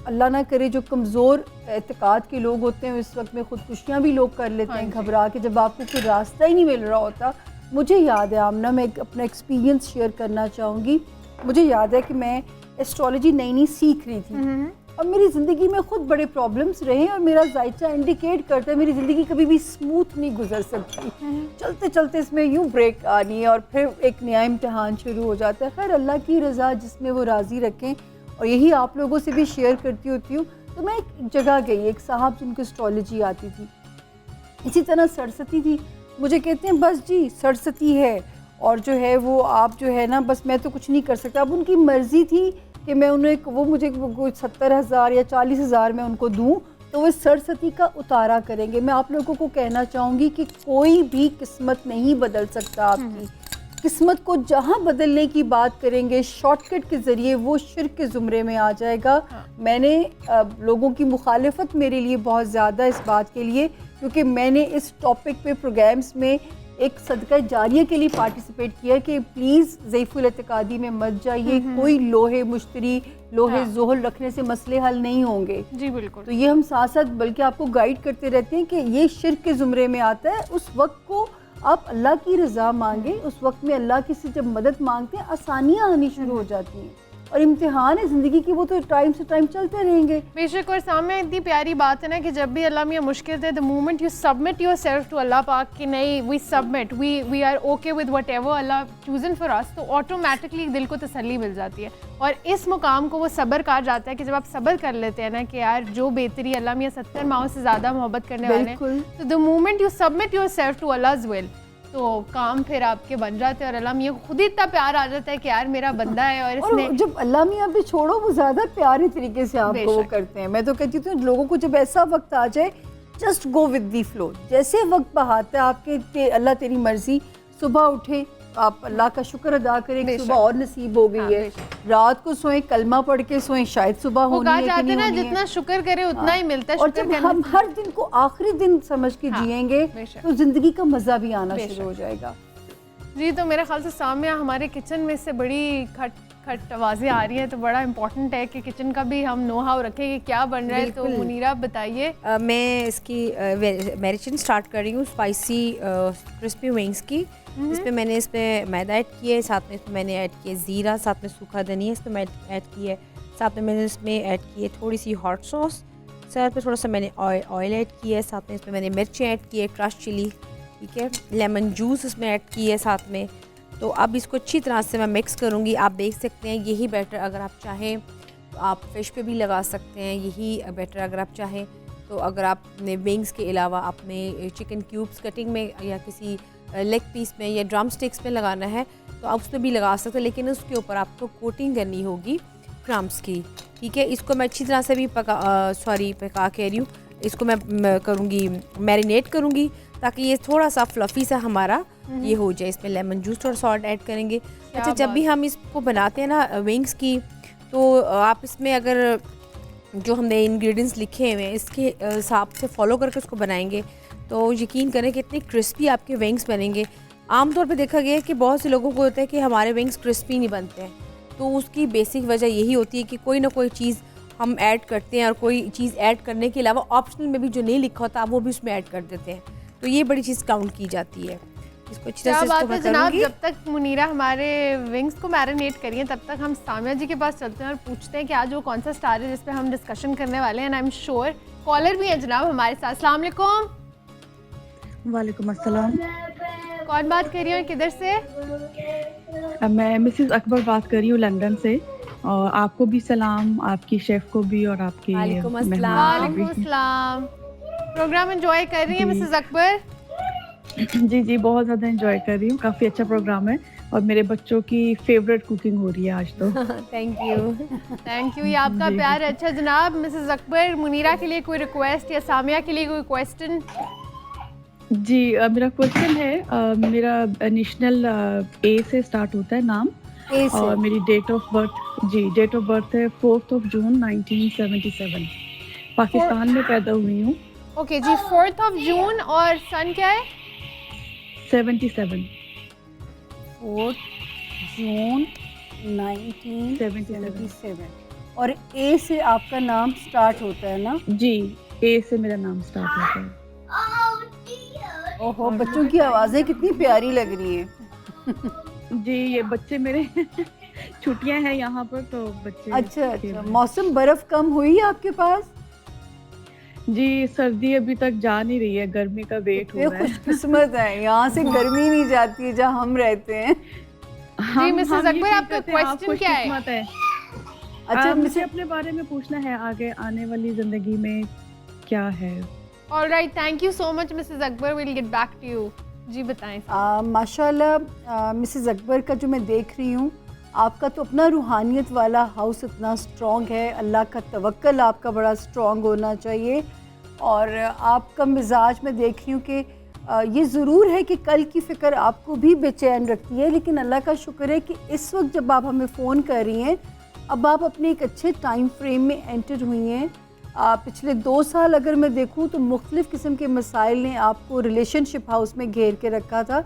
अल्लाह ना करे जो कमज़ोर एतकाद के लोग होते हैं इस वक्त में ख़ुदकुशियाँ भी लोग कर लेते हैं घबरा के, जब आपको कोई रास्ता ही नहीं मिल रहा होता। मुझे याद है आमना, मैं अपना एक्सपीरियंस शेयर करना चाहूँगी। मुझे याद है कि मैं एस्ट्रोलॉजी नई सीख रही थी और मेरी ज़िंदगी में ख़ुद बड़े प्रॉब्लम्स रहे और मेरा जायचा इंडिकेट करता है मेरी ज़िंदगी कभी भी स्मूथ नहीं गुजर सकती। चलते चलते इसमें यूँ ब्रेक आनी है और फिर एक नया इम्तिहान शुरू हो जाता है। खैर अल्लाह की रज़ा जिसमें वो राज़ी रखें, और यही आप लोगों से भी शेयर करती होती हूँ। तो मैं एक जगह गई, एक साहब जिनको एस्ट्रोलॉजी आती थी, इसी तरह सरस्वती थी। मुझे कहते हैं बस जी सरस्वती है और जो है वो आप जो है ना बस मैं तो कुछ नहीं कर सकता। अब उनकी मर्ज़ी थी कि मैं उन्हें वो मुझे कोई 70,000 या 40,000 मैं उनको दूं तो वो सरस्वती का उतारा करेंगे। मैं आप लोगों को कहना चाहूँगी कि कोई भी किस्मत नहीं बदल सकता आपकी। किस्मत को जहाँ बदलने की बात करेंगे शॉर्टकट के ज़रिए वो शिर्क के ज़ुमरे में आ जाएगा। मैंने लोगों की मुखालिफत मेरे लिए बहुत ज़्यादा इस बात के लिए, क्योंकि मैंने इस टॉपिक पे प्रोग्राम्स में एक सदका जारिया के लिए पार्टिसिपेट किया कि प्लीज़ ज़ईफ़ुल एतकादी में मत जाइए। कोई लोहे मुश्तरी लोहे जोहल रखने से मसले हल नहीं होंगे। जी बिल्कुल। तो ये हम साथ साथ बल्कि आपको गाइड करते रहते हैं कि ये शिर्क के ज़ुमरे में आता है। उस वक्त को आप अल्लाह की रज़ा मांगे, उस वक्त में अल्लाह की से जब मदद मांगते हैं आसानियाँ आनी शुरू हो जाती हैं। और इम्तिहान है ज़िंदगी की, वो तो टाइम से टाइम चलते रहेंगे बेशक। और सामने इतनी प्यारी बात है ना कि जब भी अल्लाह मियाँ मुश्किल थे, the moment you submit yourself to अल्लाह पाक कि नहीं we submit, we are okay with whatever अल्लाह चूजन फॉर अस, तो ऑटोमेटिकली दिल को तसल्ली मिल जाती है। और इस मुकाम को वो सब्र कहा जाता है कि जब आप सब्र कर लेते हैं ना कि यार जो बेहतरी अल्लाह मियाँ 70 माओं से ज़्यादा मोहब्बत करने वाले हैं, तो the moment you submit yourself to अल्लाह's will, तो काम फिर आपके बन जाते हैं और अल्लाह मियाँ को खुद ही इतना प्यार आ जाता है कि यार मेरा बंदा है और इसने और जब अल्लाह मियाँ पे छोड़ो वो ज़्यादा प्यारे तरीके से आपको वो बेशक। करते हैं। मैं तो कहती हूँ लोगों को जब ऐसा वक्त आ जाए just go with the flow, जैसे वक्त बहाता है आपके अल्लाह तेरी मर्जी। सुबह उठे आप अल्लाह का शुक्र अदा करें कि बेशक। सुबह और नसीब हो गई हाँ, है, बेशक। रात को सोएं कलमा पढ़ के सोएं, शायद सुबह वो होनी कहा है कि जाता है नहीं ना होनी है। जितना शुक्र करे उतना ही मिलता है। और शुक्र जब करने हम से- हर दिन को आखिरी दिन समझ के हाँ, जिएंगे बेशक। तो जिंदगी का मजा भी आना बेशक। शुरू हो जाएगा। जी, तो मेरे ख्याल से सामिया हमारे किचन में से बड़ी खट खट आवाज़ें आ रही हैं, तो बड़ा इंपॉर्टेंट है कि किचन का भी हम नो हाउ रखें कि क्या बन रहा है। तो बिल्कुल। मुनीरा आप बताइए। मैं इसकी मैरिनेशन स्टार्ट कर रही हूँ स्पाइसी क्रिस्पी विंग्स की। इसमें मैंने इसमें मैदा ऐड किया है, साथ में इसमें मैंने ऐड किया ज़ीरा, साथ में सूखा धनिया इसमें मैं ऐड किया है, साथ में मैंने इसमें ऐड की है थोड़ी सी हॉट सॉस, साथ में थोड़ा सा मैंने ऑयल ऐड किया है, साथ में इसमें मैंने मिर्चें ऐड की है, क्रश चिली, ठीक है, लेमन जूस इसमें ऐड की है साथ में। तो अब इसको अच्छी तरह से मैं मिक्स करूँगी। आप देख सकते हैं यही बैटर अगर आप चाहें तो आप फिश पे भी लगा सकते हैं, यही बैटर अगर आप चाहें तो अगर आपने विंग्स के अलावा आपने चिकन क्यूब्स कटिंग में या किसी लेग पीस में या ड्रम स्टिक्स में लगाना है तो आप उसमें भी लगा सकते हैं, लेकिन उसके ऊपर आपको कोटिंग करनी होगी क्रम्स की, ठीक है। इसको मैं अच्छी तरह से भी पका कह रही हूँ, इसको मैं करूँगी मैरिनेट करूँगी ताकि ये थोड़ा सा फ्लफ़ी सा हमारा ये हो जाए। इसमें लेमन जूस थोड़ा सॉल्ट ऐड करेंगे। अच्छा, जब भी हम इसको बनाते हैं ना विंग्स की, तो आप इसमें अगर जो हमने इंग्रेडिएंट्स लिखे हुए हैं इसके हिसाब से फॉलो करके उसको बनाएंगे तो यकीन करें कि इतने क्रिस्पी आपके विंग्स बनेंगे। आमतौर पे देखा गया है कि बहुत से लोगों को होता है कि हमारे विंग्स क्रिस्पी नहीं बनते हैं, तो उसकी बेसिक वजह यही होती है कि कोई ना कोई चीज़ हम ऐड करते हैं और कोई चीज़ ऐड करने के अलावा ऑप्शनल में भी जो नहीं लिखा होता वो भी उसमें ऐड कर देते हैं, तो ये बड़ी चीज़ काउंट की जाती है। इसको अच्छी तरह क्या से बात इसको है मैं जनाब। करूँगी। जब तक मुनीरा हमारे विंग्स को मैरिनेट करिए तब तक हम सामिया जी के पास चलते हैं और पूछते हैं कि आज वो कौन सा स्टार है जिस पे हम डिस्कशन करने वाले हैं। आई एम श्योर कॉलर भी है जनाब हमारे साथ। अस्सलाम वालेकुम। वालेकुम अस्सलाम। कौन बात कर रही है और किधर से? मैं मिसेस अकबर बात कर रही हूँ लंदन से, और आपको भी सलाम, आपकी शेफ को भी और आपके वालेकुम मेहमान अस्सलाम। को वालेकुम भी। अस्सलाम। प्रोग्राम एंजॉय कर रही है जी। मिसेस अकबर? जी जी, बहुत ज़्यादा एंजॉय कर रही हूँ, काफ़ी अच्छा प्रोग्राम है और मेरे बच्चों की फेवरेट कुकिंग हो रही है आज तो। Thank you. थैंक यू, ये आपका जी, प्यार है। अच्छा जनाब मिसेस अकबर, मुनीरा के लिए कोई रिक्वेस्ट या सामिया के लिए कोई क्वेश्चन? जी, मेरा क्वेश्चन है, मेरा नेशनल ए से स्टार्ट होता है नाम, ए से। और मेरी डेट ऑफ बर्थ है 4 जून 1977। पाकिस्तान में पैदा हुई हूँ। ओके जी, 4 जून और सन क्या है? 77। 4 जून 1977 और ए से आपका नाम स्टार्ट होता है ना? जी, ए से मेरा नाम स्टार्ट होता है। ओहो, बच्चों की आवाज़ें कितनी प्यारी लग रही हैं। जी, ये बच्चे मेरे छुट्टियां हैं यहाँ पर तो बच्चे अच्छा खेल अच्छा, रहे हैं। मौसम बर्फ कम हुई है आपके पास? जी, सर्दी अभी तक जा नहीं रही है, गर्मी का वेट ये हो रहा है। खुशकिस्मत है, यहाँ से गर्मी नहीं जाती है जहाँ हम रहते हैं। जी मिसेस अकबर, आपका क्वेश्चन क्या है? अच्छा, मुझे अपने बारे में पूछना है, आगे आने वाली जिंदगी में क्या है। Alright, thank you so much Mrs Akbar, will get back to you. जी बताएं। माशाल्लाह मिसेस अकबर का जो मैं देख रही हूँ, आपका तो अपना रूहानियत वाला हाउस इतना स्ट्रॉन्ग है, अल्लाह का तवक्कल आपका बड़ा स्ट्रॉन्ग होना चाहिए। और आपका मिजाज मैं देख रही हूँ कि ये ज़रूर है कि कल की फ़िक्र आपको भी बेचैन रखती है, लेकिन अल्लाह का शुक्र है कि इस वक्त जब आप हमें फ़ोन कर रही हैं, अब आप अपने एक अच्छे टाइम फ्रेम में एंटर हुई हैं। पिछले 2 साल अगर मैं देखूं तो मुख्तलिफ़ किस्म के मसाइल ने आपको रिलेशनशिप हाउस में घेर के रखा था,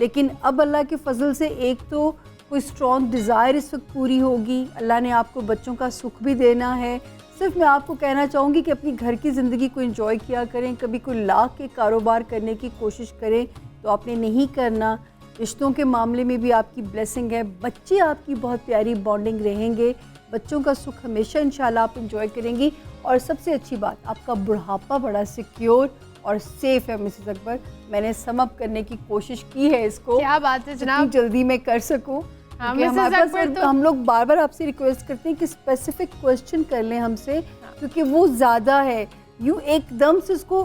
लेकिन अब अल्लाह के फजल से एक तो कोई स्ट्रॉन्ग डिज़ायर इस वक्त पूरी होगी, अल्लाह ने आपको बच्चों का सुख भी देना है। सिर्फ मैं आपको कहना चाहूँगी कि अपनी घर की ज़िंदगी को एंजॉय किया करें, कभी कोई लाख के कारोबार करने की कोशिश करें तो आपने नहीं करना। रिश्तों के मामले में भी आपकी ब्लेसिंग है, बच्चे आपकी बहुत प्यारी बॉन्डिंग रहेंगे, बच्चों का सुख हमेशा इंशाल्लाह आप इंजॉय करेंगी। और सबसे अच्छी बात, आपका बुढ़ापा बड़ा सिक्योर और सेफ है मिसेस अकबर। मैंने सम अप करने की कोशिश की है इसको, क्या बात है जितनी जनाब। जल्दी मैं कर सकूं। हाँ, क्योंकि मिसेस हमारे पास अकबर तो- हम लोग बार बार आपसे रिक्वेस्ट करते हैं कि स्पेसिफिक क्वेश्चन कर लें हमसे, क्योंकि वो ज़्यादा है। यूँ एकदम से उसको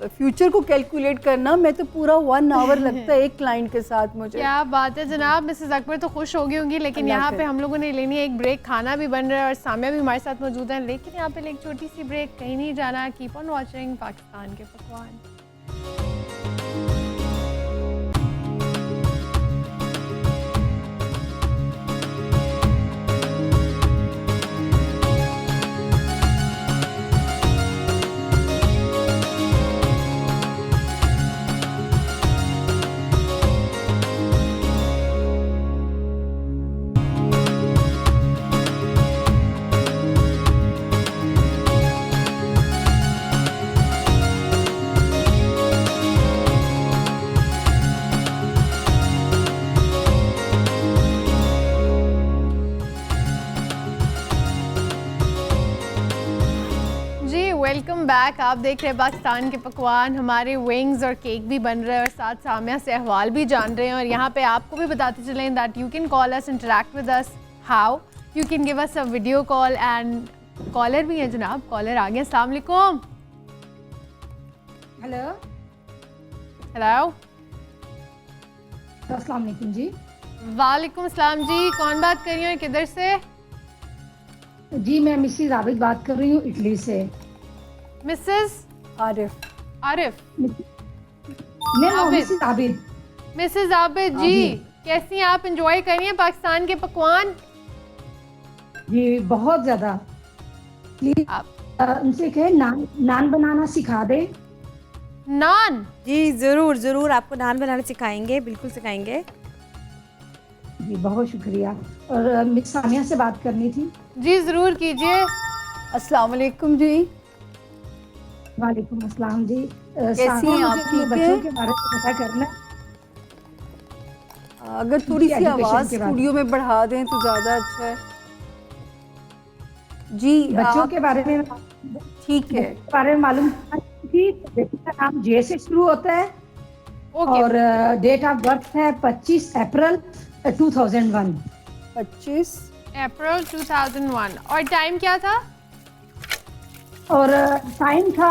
फ्यूचर को कैलकुलेट करना, मैं तो पूरा 1 आवर लगता है एक क्लाइंट के साथ मुझे। क्या बात है जनाब, मिसेस अकबर तो खुश हो गई होंगी, लेकिन अल्लाह यहाँ पे करे। हम लोगों ने लेनी है एक ब्रेक, खाना भी बन रहा है और सामिया भी हमारे साथ मौजूद है, लेकिन यहाँ पे एक छोटी सी ब्रेक, कहीं नहीं जाना, कीप ऑन वॉचिंग पाकिस्तान के पकवान। Welcome back. आप देख रहे हैं पाकिस्तान के पकवान। हमारे विंग्स और केक भी बन रहे हैं और साथ सामिया से अहवाल भी जान रहे हैं, और यहाँ पे आपको भी बताते चलें that you can call us, interact with us, how you can give us a video call, and caller भी है जनाब, कॉलर आ गए। अस्सलाम वालेकुम। हेलो, हेलो, अस्सलाम वालेकुम जी। वालेकुम अस्सलाम जी, कौन बात कर रही हैं, किधर से? जी मैं मिसेस आबिद बात कर रही हूँ, इटली से। मिसेस आरिफ। आरिफ? नहीं, मिसेस आबिद। मिसेस आबिद जी, कैसी हैं आप? एंजॉय कर रही हैं पाकिस्तान के पकवान? जी बहुत ज़्यादा। प्लीज आप उनसे कहे नान बनाना सिखा दे। नान? जी ज़रूर ज़रूर, आपको नान बनाना सिखाएंगे, बिल्कुल सिखाएंगे। जी बहुत शुक्रिया। और मिस सामिया से बात करनी थी। जी ज़रूर कीजिए। अस्सलाम वालेकुम जी। वालेकुम अस्सलाम जी। कैसी हैं आप? ठीक बच्चों है? के बारे में पता करना। अगर थोड़ी सी education आवाज़ के बारे में। स्टूडियो में बढ़ा दें तो ज़्यादा अच्छा है जी। बच्चों के बारे में ठीक है। बारे में मालूम थी। बेटी का नाम जे से शुरू होता है ओके। और डेट ऑफ बर्थ है 25 अप्रैल 2001। 25 अप्रैल 2001। और टाइम क्या था? और टाइम था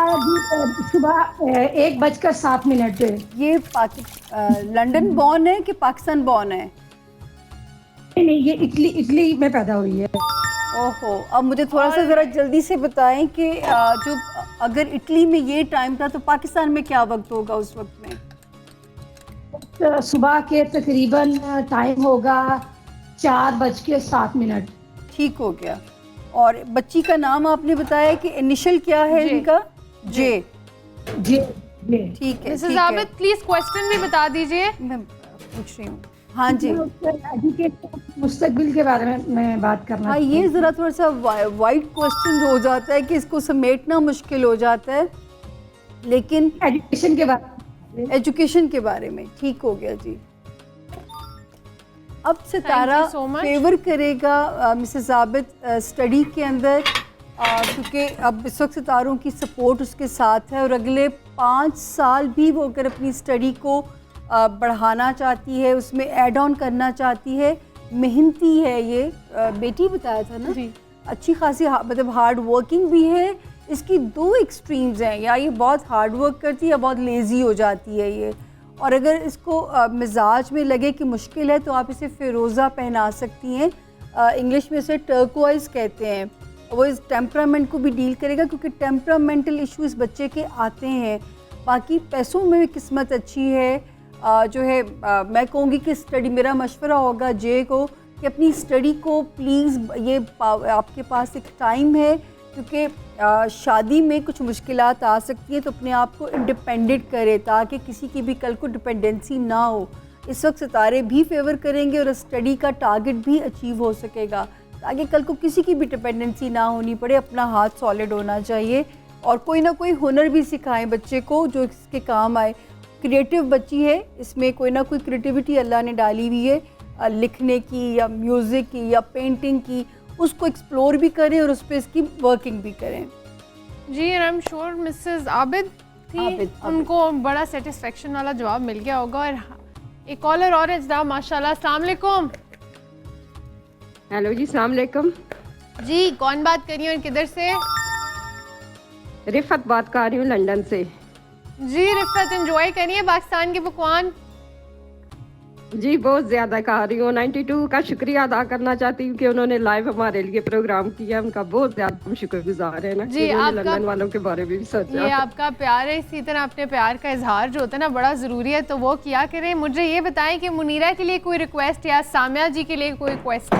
सुबह 1:07 पे। ये लंदन बॉर्न है कि पाकिस्तान बॉर्न है? नहीं, ये इटली में पैदा हुई है। ओहो, अब मुझे थोड़ा सा ज़रा जल्दी से बताएं कि जो अगर इटली में ये टाइम था तो पाकिस्तान में क्या वक्त होगा उस वक्त में? तो सुबह के तकरीबन टाइम होगा 4:07। ठीक हो गया। और बच्ची का नाम आपने बताया कि इनिशियल क्या है जे। इनका? जे। जी जी। ठीक है, मिसेस ठीक है। आबिद प्लीज क्वेश्चन भी बता दीजिए। मैं पूछ रही हूँ। हाँ जी। एजुकेशन मुस्तकबिल के बारे में मैं बात करना हाँ, ये ज़रा थोड़ा सा वाइड क्वेश्चन हो जाता है कि इसको समेटना मुश्किल हो जाता है, लेकिन एजुकेशन के बारे में। एजुकेशन के बारे में। ठीक हो गया जी। अब सितारा Thank you so much. Favour करेगा मिसेस आबिद स्टडी के अंदर, क्योंकि अब इस वक्त सितारों की सपोर्ट उसके साथ है और अगले 5 साल भी वो अगर अपनी स्टडी को बढ़ाना चाहती है, उसमें ऐड ऑन करना चाहती है। मेहनती है ये बेटी, बताया था ना जी। अच्छी खासी मतलब हार्ड वर्किंग भी है। इसकी 2 एक्सट्रीम्स हैं, या ये बहुत हार्ड वर्क करती है या बहुत लेज़ी हो जाती है ये। और अगर इसको मिजाज में लगे कि मुश्किल है तो आप इसे फ़िरोज़ा पहना सकती हैं। इंग्लिश में इसे टर्कोइज़ कहते हैं। वो इस टेम्परामेंट को भी डील करेगा, क्योंकि टेम्परामेंटल इशू इस बच्चे के आते हैं। बाकी पैसों में भी किस्मत अच्छी है। जो है मैं कहूँगी कि स्टडी, मेरा मशवरा होगा जे को कि अपनी स्टडी को प्लीज़, ये आपके पास एक टाइम है, क्योंकि शादी में कुछ मुश्किलात आ सकती हैं, तो अपने आप को इंडिपेंडेंट करे ताकि किसी की भी कल को डिपेंडेंसी ना हो। इस वक्त सितारे भी फेवर करेंगे और स्टडी का टारगेट भी अचीव हो सकेगा, ताकि कल को किसी की भी डिपेंडेंसी ना होनी पड़े। अपना हाथ सॉलिड होना चाहिए और कोई ना कोई हुनर भी सिखाएं बच्चे को जो इसके काम आए। क्रिएटिव बच्ची है, इसमें कोई ना कोई क्रिएटिविटी अल्लाह ने डाली हुई है, लिखने की या म्यूज़िक की या पेंटिंग की, उसको एक्सप्लोर भी करें और उस पर इसकी वर्किंग भी करें। जी, I am sure Mrs Abid थी, आबिद। उनको बड़ा सेटिस्फेक्शन वाला जवाब मिल गया होगा। और एक कॉलर और है जनाब, माशाल्लाह। अस्सलाम वालेकुम। हेलो जी, सलाम अलैकुम। जी, कौन बात कर रही है और किधर से? रिफत बात कर रही हूँ लंदन से। जी रिफत, एंजॉय करिए पाकिस्तान के पकवान। जी बहुत ज़्यादा खा रही हूँ। 92 का शुक्रिया अदा करना चाहती हूँ कि उन्होंने लाइव हमारे लिए प्रोग्राम किया। उनका बहुत ज़्यादा हम शुक्रगुजार है ना जी, कि उन्होंने आपका लंदन वालों के बारे में भी सोचा। ये आपका प्यार है, इसी तरह अपने प्यार का इजहार जो होता है ना बड़ा ज़रूरी है, तो वो किया करें। मुझे ये बताएं कि मुनीरा के लिए कोई रिक्वेस्ट या सामिया जी के लिए कोई क्वेश्चन?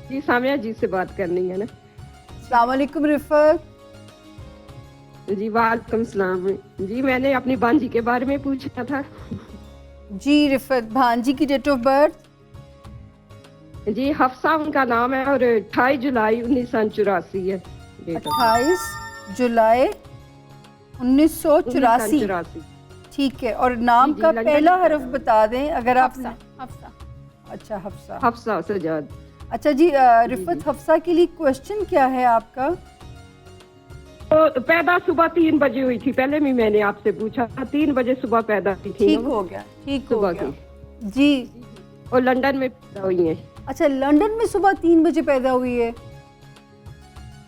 जी सामिया जी से बात करनी है ना। अस्सलाम वालेकुम रिफत। जी वालेकुम सलाम। जी मैंने अपनी भांजी के बारे में पूछना था। जी रिफत, भांजी की डेट ऑफ बर्थ? जी हफ्सा उनका नाम है और 28 जुलाई 1984 है डेट ऑफ 28 जुलाई 1984। 1984। ठीक है, और नाम जी, का लंदन पहला में हर्फ बता दें अगर आप। हफ्सा, हफ्सा। अच्छा हफ्सा। हफ्सा सजाद। अच्छा जी, रिफत हफ्सा के लिए क्वेश्चन क्या है आपका? तो पैदा सुबह 3 बजे हुई थी, पहले भी मैंने आपसे पूछा था। 3 बजे सुबह पैदा हुई थी ठीक ना वो? हो गया, ठीक हो सुबह गया की। जी। और लंदन में पैदा हुई है। अच्छा, लंदन में सुबह 3 बजे पैदा हुई है।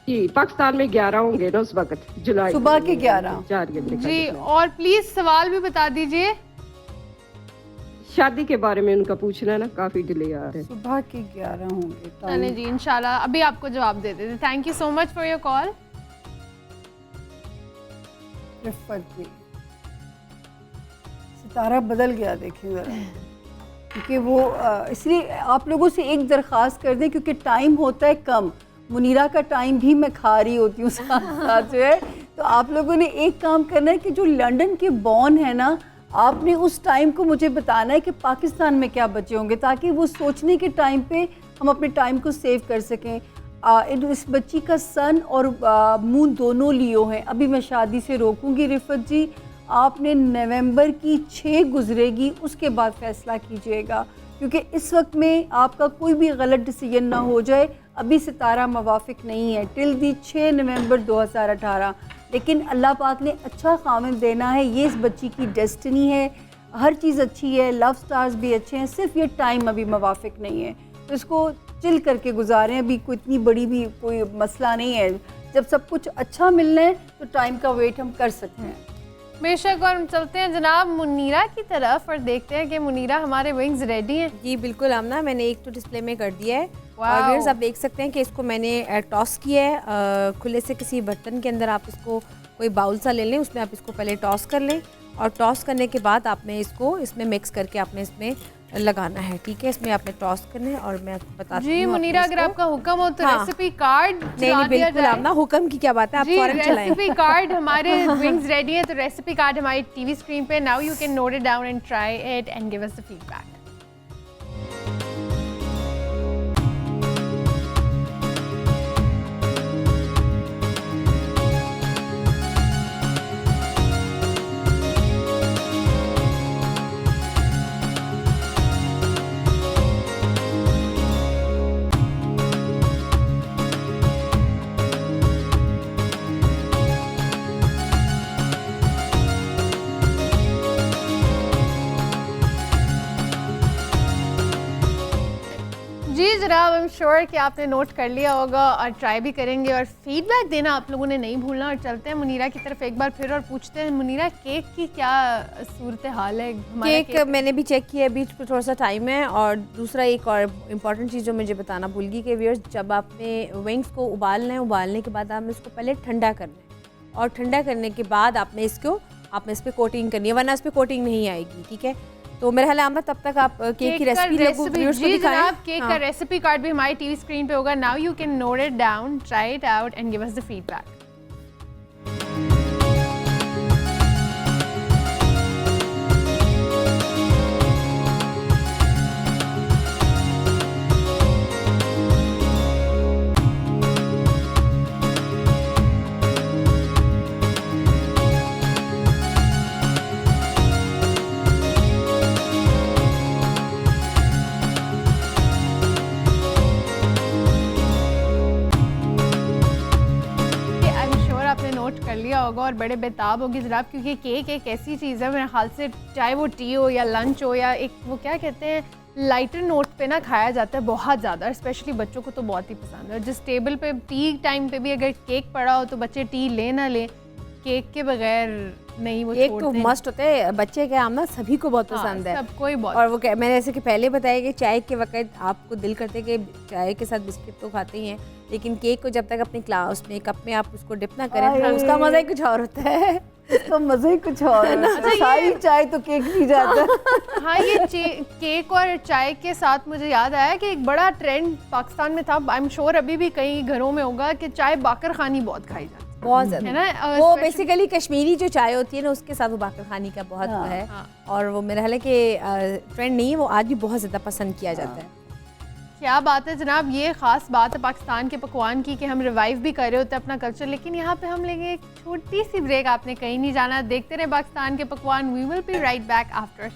जी पाकिस्तान में 11 होंगे ना उस वक्त, जुलाई सुबह के 11। 4 घंटे का जी, difference। और प्लीज सवाल भी बता दीजिए। शादी के बारे में उनका पूछना है ना, काफी डिले आ रहे हैं। सुबह के 11 होंगे नहीं टाइम। जी, इंशाल्लाह अभी आपको जवाब दे देते। Thank you so much for your call. Riffat ji, सितारा बदल गया, देखिए ज़रा, क्योंकि वो इसलिए आप लोगों से एक दरख्वास्त कर दें, क्योंकि टाइम होता है कम। मुनीरा का टाइम भी मैं खा रही होती हूँ साथ साथ जो है, तो आप लोगों ने एक काम करना है कि जो लंदन के बॉर्न है ना, आपने उस टाइम को मुझे बताना है कि पाकिस्तान में क्या बचे होंगे, ताकि वो सोचने के टाइम पे हम अपने टाइम को सेव कर सकें। इस बच्ची का सन और मून दोनों लियो हैं। अभी मैं शादी से रोकूंगी रिफत जी, आपने नवंबर की 6 गुजरेगी उसके बाद फ़ैसला कीजिएगा, क्योंकि इस वक्त में आपका कोई भी गलत डिसीजन ना हो जाए। अभी सितारा मवाफिक नहीं है टिल दी 6 नवंबर 2018, लेकिन अल्लाह पाक ने अच्छा खामिद देना है। ये इस बच्ची की डेस्टिनी है, हर चीज़ अच्छी है, लव स्टार्स भी अच्छे हैं, सिर्फ ये टाइम अभी मवाफिक नहीं है। तो इसको चिल करके गुजारें, अभी कोई इतनी बड़ी भी कोई मसला नहीं है। जब सब कुछ अच्छा मिलना है तो टाइम का वेट हम कर सकते हैं। बेशक, और हम चलते हैं जनाब मुनीरा की तरफ और देखते हैं कि मुनीरा हमारे विंग्स रेडी हैं। जी बिल्कुल आमना, मैंने एक तो डिस्प्ले में कर दिया है। और वाओ। व्यूअर्स आप देख सकते हैं कि इसको मैंने टॉस किया है। खुले से किसी बर्तन के अंदर आप इसको कोई बाउल सा ले लें, उसमें आप इसको पहले टॉस कर लें, और टॉस करने के बाद आपने इसको इसमें मिक्स करके आपने इसमें लगाना है। ठीक है, इसमें आपने टॉस करना है और मैं आपको बताती हूँ। जी मुनीरा, अगर आपका हुक्म हो तो हाँ। रेसिपी कार्ड नहीं बिल्कुल आमना, हुक्म की क्या बात है, आप जी, फौरन चलाएं। रेसिपी कार्ड हमारे विंग्स रेडी है, तो रेसिपी कार्ड हमारी टीवी स्क्रीन पे। Now you can note it down and try it and give us the feedback. जी जनाब, आई एम श्योर कि आपने नोट कर लिया होगा और ट्राई भी करेंगे, और फीडबैक देना आप लोगों ने नहीं भूलना। और चलते हैं मुनीरा की तरफ एक बार फिर और पूछते हैं, मुनीरा केक की क्या सूरत हाल है? हमारा केक मैंने भी चेक किया, बीच पे थोड़ा सा टाइम है। और दूसरा एक और इम्पॉर्टेंट चीज़ जो मुझे बताना भूल गई कि व्यूअर्स, जब आपने विंग्स को उबालना है, उबालने के बाद आपने इसको पहले ठंडा करना है, और ठंडा करने के बाद आपने इस पर कोटिंग करनी है, वरना इस पर कोटिंग नहीं आएगी। ठीक है, तो मेरा ख्याल है तब तक आप केक की रेसिपी व्यूअर्स को दिखाएं। जनाब, केक का रेसिपी कार्ड भी हमारी टीवी स्क्रीन पे होगा। Now you can note it down, try it out and give us the feedback. होगा और बड़े बेताब होगी जनाब, क्योंकि केक एक ऐसी चीज़ है मेरे ख्याल से, चाहे वो टी हो या लंच हो या एक वो क्या कहते हैं लाइटर नोट पे ना खाया जाता है बहुत ज़्यादा, स्पेशली बच्चों को तो बहुत ही पसंद है। और जिस टेबल पे टी टाइम पे भी अगर केक पड़ा हो तो बच्चे टी ले ना ले, केक के बगैर नहीं वो एक तो छोड़ते मस्ट होता है बच्चे के आम ना, सभी को बहुत पसंद है। सबको ही बहुत। और वो मैंने ऐसे कि पहले बताया कि चाय के वक्त आपको दिल करते कि चाय के साथ बिस्किट तो खाते ही हैं, लेकिन केक को जब तक अपने क्लास में कप में आप उसको डिप ना करें तो उसका मजा ही कुछ और होता है। इसका मजा ही कुछ और है। सारी चाय तो केक नहीं जाता। हाँ, ये केक और चाय के साथ मुझे याद आया कि एक बड़ा ट्रेंड पाकिस्तान में था, आई एम श्योर अभी भी कई घरों में होगा, कि चाय बाकर खानी बहुत खाई जाती है। बहुत ज्यादा है ना, वो बेसिकली कश्मीरी जो चाय होती है ना उसके साथ वो बाकर खानी का बहुत वो है। और वो मेरा ख्याल है कि ट्रेंड नहीं है, वो आज भी बहुत ज़्यादा पसंद किया जाता है। क्या बात है जनाब, ये ख़ास बात है पाकिस्तान के पकवान की कि हम रिवाइव भी कर रहे होते हैं अपना कल्चर। लेकिन यहाँ पे हम लेंगे एक छोटी सी ब्रेक, आपने कहीं नहीं जाना, देखते रहे पाकिस्तान के पकवान। We will be right back after.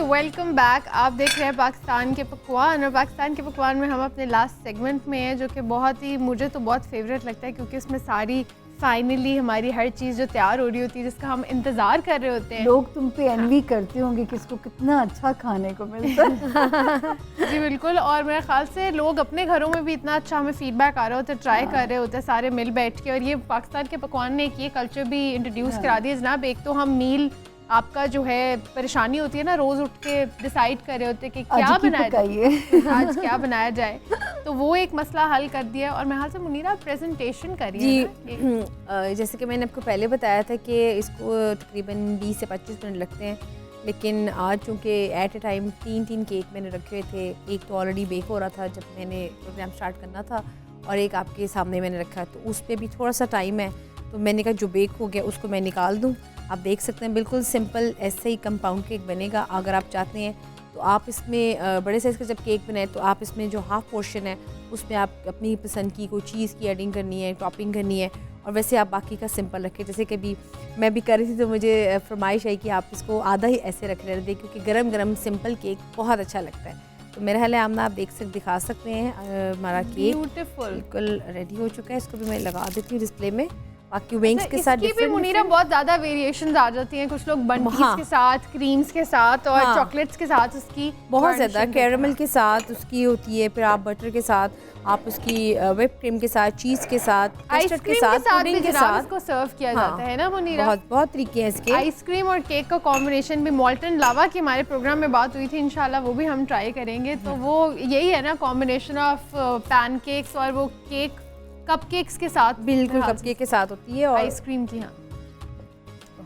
Welcome back. आप देख रहे हैं पाकिस्तान के पकवान, और पाकिस्तान के पकवान में हम अपने लास्ट सेगमेंट में हैं, जो कि बहुत ही मुझे तो बहुत फेवरेट लगता है, क्योंकि इसमें सारी फाइनली हमारी हर चीज़ जो तैयार हो रही होती है, जिसका हम इंतज़ार कर रहे होते हैं। लोग तुम पे एनवी करते होंगे कि इसको कितना अच्छा खाने को मिलता है। जी बिल्कुल। और मेरे ख्याल से लोग अपने घरों में भी इतना अच्छा हमें फीडबैक आ रहा होता है, ट्राई कर रहे होते हैं सारे मिल बैठ के। और ये पाकिस्तान के पकवान ने एक ये कल्चर भी इंट्रोड्यूस करा दिया जनाब। एक तो हम मील, आपका जो है परेशानी होती है ना, रोज़ उठ के डिसाइड कर रहे होते हैं कि क्या बनाया जाए, आज क्या बनाया जाए, तो वो एक मसला हल कर दिया। और मैं हाल से मुनीरा प्रेजेंटेशन करिए जी। जैसे कि मैंने आपको पहले बताया था कि इसको तकरीबन 20 से 25 मिनट लगते हैं, लेकिन आज चूँकि एट ए टाइम 3 केक मैंने रखे हुए थे। एक तो ऑलरेडी बेक हो रहा था जब मैंने प्रोग्राम स्टार्ट करना था, और एक आपके सामने मैंने रखा, तो उस पर भी थोड़ा सा टाइम है, तो मैंने कहा जो बेक हो गया उसको मैं निकाल दूँ। आप देख सकते हैं बिल्कुल सिंपल ऐसे ही कंपाउंड केक बनेगा। अगर आप चाहते हैं तो आप इसमें बड़े साइज़ का जब केक बनाए तो आप इसमें जो हाफ़ पोर्शन है उसमें आप अपनी पसंद की कोई चीज़ की एडिंग करनी है, टॉपिंग करनी है, और वैसे आप बाकी का सिंपल रखें। जैसे कि अभी मैं भी कर रही थी तो मुझे फरमाइश आई कि आप इसको आधा ही ऐसे रख रहे थे, क्योंकि गरम गरम सिंपल केक बहुत अच्छा लगता है। तो मेरा ख्याल है आमना आप दिखा सकते हैं हमारा केक बिल्कुल रेडी हो चुका है। इसको भी मैं लगा देती हूँ डिस्प्ले में। बाकी विंग्स के साथ भी मुनीरा बहुत ज़्यादा वेरिएशंस आ जाती हैं। कुछ लोग बंटीज के साथ, क्रीम्स के साथ और चॉकलेट्स के साथ उसकी बहुत ज़्यादा, कैरमल के साथ उसकी होती है, फिर आप बटर के साथ, आप उसकी व्हिप क्रीम के साथ, चीज़ के साथ, कस्टर्ड के साथ, पुडिंग के साथ इसको सर्व किया जाता है ना मुनीरा। बहुत तरीके हैं इसके। आइसक्रीम और केक का कॉम्बिनेशन भी, मॉल्टन लावा की हमारे प्रोग्राम में बात हुई थी, इंशाल्लाह वो भी हम ट्राई करेंगे। तो वो यही है ना कॉम्बिनेशन ऑफ पैनकेक्स और वो केक कपकेक्स के साथ, बिल्कुल कपकेक के साथ होती है, और आइसक्रीम की। हाँ,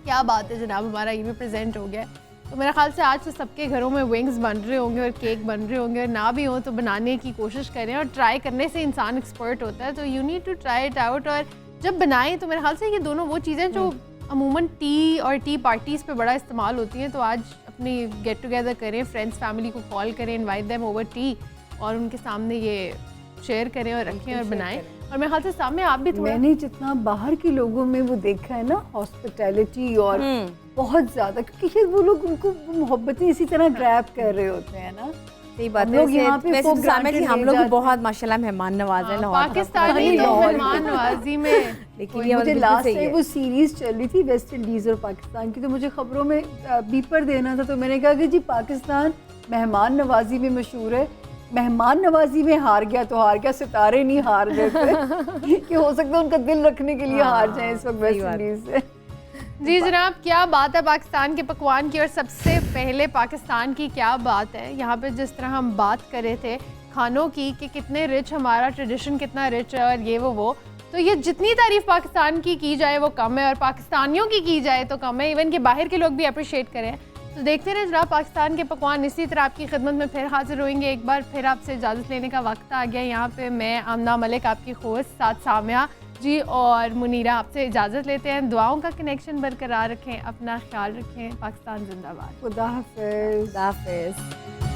क्या बात है जनाब, हमारा ये भी प्रेजेंट हो गया। तो मेरे ख्याल से आज तो सबके घरों में विंग्स बन रहे होंगे और केक बन रहे होंगे, और ना भी हो तो बनाने की कोशिश करें। और ट्राई करने से इंसान एक्सपर्ट होता है, तो you need to try it out. और जब बनाएं तो मेरे ख्याल से ये दोनों वो चीज़ें जो अमूमन टी और टी पार्टीज़ पे बड़ा इस्तेमाल होती हैं, तो आज अपनी गेट टुगेदर करें, फ्रेंड्स फैमिली को कॉल करें, इनवाइट देम ओवर टी, और उनके सामने ये शेयर करें और रखें और बनाएं। और मेरे ख्याल से सामने आप भी थोड़ा, मैंने जितना बाहर के लोगों में वो देखा है ना, हॉस्पिटैलिटी और बहुत ज्यादा, क्योंकि वो लोग उनको मोहब्बतें इसी तरह ग्रैब कर रहे होते हैं ना। सही बात है। वैसे तो सामने कि हम लोग बहुत माशाल्लाह मेहमान नवाज हैं पाकिस्तानी तो मेहमान नवाजी में। लेकिन मुझे लास्ट टाइम वो सीरीज चल रही थी वेस्ट इंडीज और पाकिस्तान की, तो मुझे खबरों में बीपर देना था, तो मैंने कहा कि जी पाकिस्तान मेहमान नवाजी में मशहूर है, मेहमान नवाजी में हार गया तो हार गया, सितारे नहीं हार गए कि हो सकता है उनका दिल रखने के लिए हार जाए इस वक्त वेस्ट इंडीज से। जी जनाब, क्या बात है पाकिस्तान के पकवान की। और सबसे पहले पाकिस्तान की क्या बात है, यहाँ पे जिस तरह हम बात कर रहे थे खानों की कि कितने रिच हमारा ट्रेडिशन, कितना रिच है और ये वो, तो ये जितनी तारीफ पाकिस्तान की जाए वो कम है, और पाकिस्तानियों की जाए तो कम है, इवन कि बाहर के लोग भी अप्रिशिएट करें। तो देखते रहे जरा पाकिस्तान के पकवान, इसी तरह आपकी खिदमत में फिर हाजिर होंगे। एक बार फिर आपसे इजाज़त लेने का वक्त आ गया। यहाँ पे मैं आमना मलिक आपकी होस्ट, साथ सामिया जी और मुनीरा आपसे इजाज़त लेते हैं। दुआओं का कनेक्शन बरकरार रखें, अपना ख्याल रखें। पाकिस्तान जिंदाबाद। खुदा हाफिज़। खुदा हाफिज़।